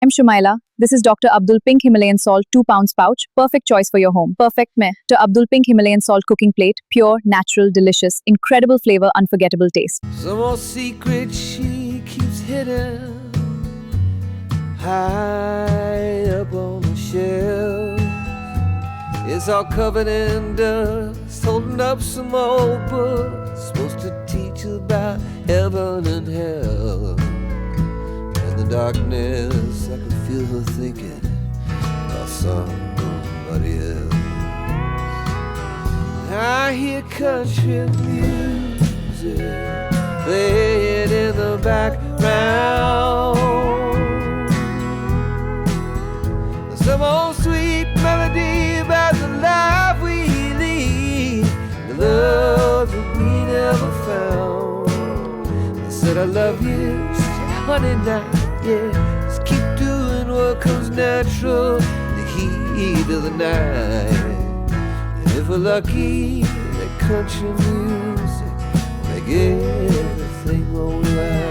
I'm Shumaila. This is Dr. Abdul Pink Himalayan Salt 2 pounds pouch. Perfect choice for your home. Perfect mein. Dr. Abdul Pink Himalayan Salt cooking plate. Pure, natural, delicious. Incredible flavor, unforgettable taste. Some old secret she keeps hidden high up on the shelf. It's all covered in dust, holding up some old books supposed to teach about heaven and hell. In the darkness I can feel her thinking about somebody else. I hear country music playing in the background. Some old sweet melody about the life we lead, the love that we never found. I said I love you, she said honey now, yeah, just keep doing what comes natural in the heat of the night. And if we're lucky, that country music make everything alright.